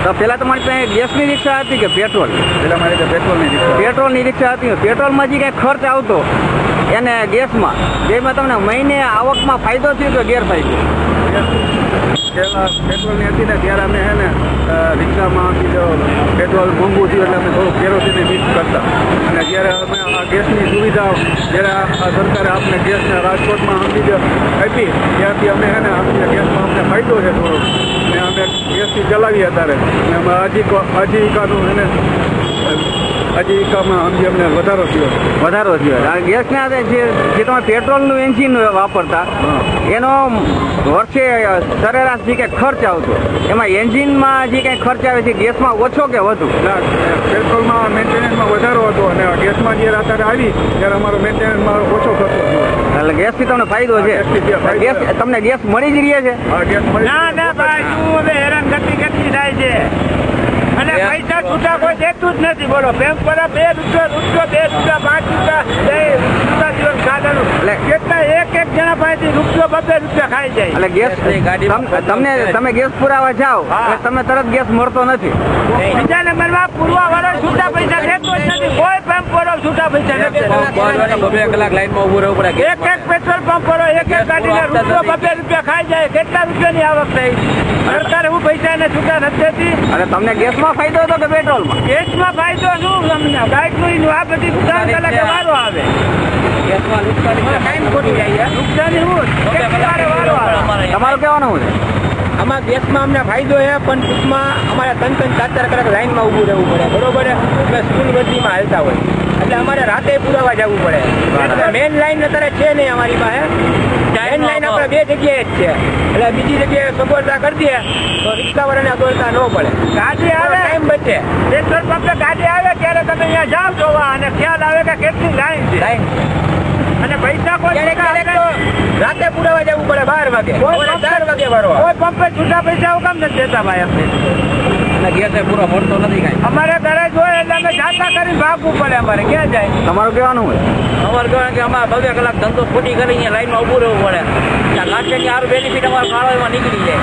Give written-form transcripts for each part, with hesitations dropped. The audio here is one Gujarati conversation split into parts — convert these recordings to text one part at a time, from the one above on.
તો પહેલાં તમારી પાસે ગેસની રિક્ષા હતી કે પેટ્રોલ? પેલા મારી પાસે પેટ્રોલની રિક્ષા હતી. પેટ્રોલમાં જે કાંઈ ખર્ચ આવતો એને ગેસમાં, જેમાં તમને મહિને આવકમાં ફાયદો થયો કે ગેરફાયદો? પહેલાં પેટ્રોલની હતી ને ત્યારે અમે છે ને રિક્ષામાં પેટ્રોલ મોંઘું થયું એટલે અમે થોડું કેરોસીન મિક્સ કરતા. અને જ્યારે અમે આ ગેસની સુવિધા જ્યારે આ સરકારે આપણે ગેસને રાજકોટમાં સમજી આપી ત્યારથી અમે છે ને આપણે ગેસમાં અમને ફાયદો છે થોડો. અને અમે ગેસથી ચલાવીએ અત્યારે અને અમે આજીવિકાનું એને આજીવિકામાં સમજી અમને વધારો થયો. અને ગેસના જે તમે પેટ્રોલનું એન્જિન વાપરતા એનો વર્ષે સરેરાશ જે કંઈ ખર્ચ આવતો એમાં એન્જિનમાં જે કંઈ ખર્ચ આવે છે ગેસમાં ઓછો કે વધુ? પેટ્રોલમાં મેન્ટેનન્સમાં વધારો હતો અને ગેસમાં જ્યારે અત્યારે આવી ત્યારે અમારો મેન્ટેનન્સમાં ઓછો ખર્ચો થયો. એટલે ગેસથી તમને ફાયદો છે? ગેસ તમને ગેસ મળી જ રહે છે? હા, ગેસ મળી. ના ભાઈ, શું હવે હેરાનગતિ કેટલી થાય છે અને પૈસા છૂટા કોઈ દેતું જ નથી. બોલો બેંક પર 2 રૂપિયા 2 રૂપિયા 5 રૂપિયા દિવસ ખાવાનું કેટલા એક જણા પાસેથી રૂપિયો 2 રૂપિયા ખાઈ જાય. એટલે ગેસ તમે ગેસ પુરાવા જાઓ એટલે તમે તરત ગેસ મળતો નથી. બીજા નંબરમાં પૂરવા વાળો છૂટા પૈસા લેતો જ નથી. કોઈ પંપ વાળો છૂટા પૈસા નથી. 2 કલાક લાઈનમાં ઉભું રહેવું પડે. એક પેટ્રોલ પંપ વાળો એક ગાડીને રૂપિયો 2 રૂપિયા ખાઈ જાય. કેટલા રૂપિયાની આવક થઈ? સરકારે હું પૈસા એને છૂટા નથી દેતી. અને તમને ગેસમાં ફાયદો હતો કે પેટ્રોલમાં? ગેસમાં ફાયદો શું તમને? બાઇકનું આ બધી 3 કલાકે વારો આવે. ગેસમાં નુકસાની ખોટી જાય. નુકસાની હું વારો આવે. તમારું કહેવાનું છે? આમાં ગેસમાં અમને ફાયદો છે પણ ટૂંકમાં અમારે 3-4 કલાક લાઈનમાં ઊભું રહેવું પડે. બરોબર? એટલે સ્કૂલ બદલીમાં હાલતા હોય એટલે અમારે રાતે પુરાવા જવું પડે. એટલે મેઇન લાઈન અત્યારે છે નહીં અમારી પાસે. મેઇન લાઈન આપણે 2 જગ્યાએ જ છે. એટલે બીજી જગ્યાએ સગવડતા કરી દે તો રિક્ષાવાળાને અગવડતા ન પડે. ગાડી આવે ટાઈમ બચે. પેટ્રોલ પંપે ગાડી આવે ત્યારે તમે અહીંયા જાઓ જોવા અને ખ્યાલ આવે કે કેટલી લાઈન છે. અને પૈસા કોઈ ક્યારેક તો રાતે પુરાવા જવું પડે 12 વાગે. 4 વાગે વારો આવે. કોઈ પંપે છૂટા પૈસા હું કામ નથી દેતા ભાઈ આપણે? અને ગેસ પૂરો મળતો નથી કાંઈ. અમારે ઘરે જોઈએ એટલે અમે જાતા કરીને ભાગવું પડે. અમારે ક્યાં જાય? તમારું કહેવાનું હોય? અમારે કહેવાય કે અમારે 2 કલાક ધંધો ખોટી કરી અહીંયા લાઈનમાં ઊભું રહેવું પડે. ત્યાં લાસ્ટની સારું બેનિફિટ અમારો ફાળો એમાં નીકળી જાય.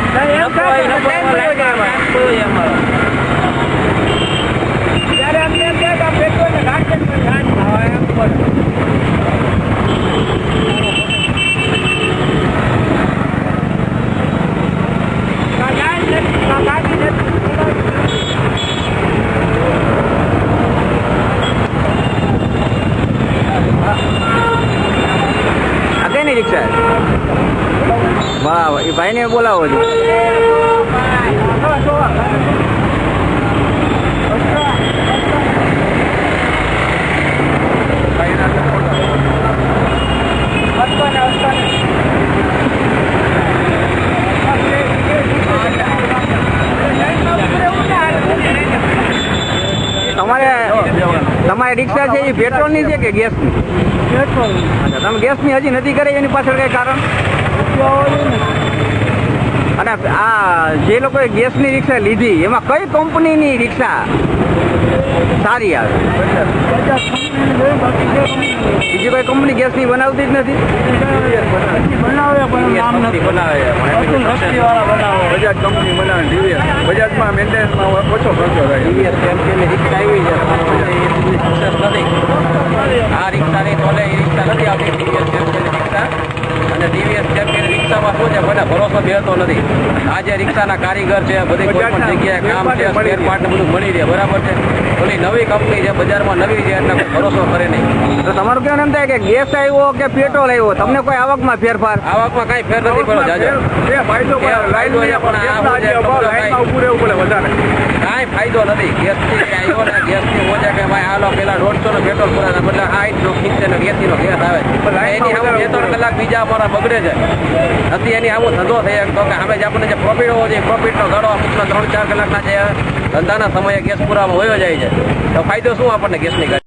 ત્યારે અમને એમ કહે કે આ પેટ્રોલને ઘાટે જ ઘાટ આવે એમ બોલે. આ કઈની રિક્ષા? વાહ, એ ભાઈને બોલાવો છો. તમારી રિક્ષા છે એ પેટ્રોલની છે કે ગેસની? પેટ્રોલ તમે ગેસની હજી નથી કરી એની પાછળ કઈ કારણ? અને આ જે લોકોએ ગેસની રિક્ષા લીધી એમાં કઈ કંપનીની રિક્ષા સારી આવે? બીજી કોઈ કંપની ગેસની બનાવતી જ નથી? બનાવે પણ નામ નથી. બજાજ કંપની બનાવે ટીવીએસ. બજાજમાં મેન્ટેનન્સમાં ઓછો ખર્ચો થાય. રિક્ષા આવી નથી. આ રિક્ષાની તોલે એ રિક્ષા નથી આવતી. રિક્ષા અને ટીવીએસ ચેમ્પિયન રિક્ષામાં શું છે કોઈને ભરોસો બેહતો નથી. આ જે રિક્ષાના કારીગર છે બધી કોઈ પણ જગ્યાએ કામ છે સ્પેર પાર્ટ બધું મળી રહે. બરાબર છે? ઓલી નવી કંપની છે બજારમાં નવી છે એટલે કોઈ ભરોસો કરે નહીં. તો તમારું કહેવાનું એમ થાય કે ગેસ આવ્યો કે પેટ્રોલ આવ્યો તમને કોઈ આવકમાં ફેરફાર? આવકમાં કાંઈ ફેર નથી પડ્યો જાજો. ફાયદો લાઈનમાં ઊભું રહેવું પડે વધારે. કાંઈ ફાયદો નથી. ગેસથી આવ્યો ને ગેસથી ઓછા કે ભાઈ હાલો પેલા 150 નો પેટ્રોલ પુરાના બદલે 60 નો 70 નો 80 નો ગેસ આવે. એની સામે 2-3 કલાક બીજા અમારા બગડે છે. નથી એની આવું ધંધો થઈ શકતો કે સામે જે આપણને જે પ્રોફિટ હોવો જોઈએ પ્રોફિટનો ગાળો અમુકના 3-4 કલાકના જે ધંધાના સમયે ગેસ પુરાવામાં વયો જાય છે તો ફાયદો શું આપણને ગેસની?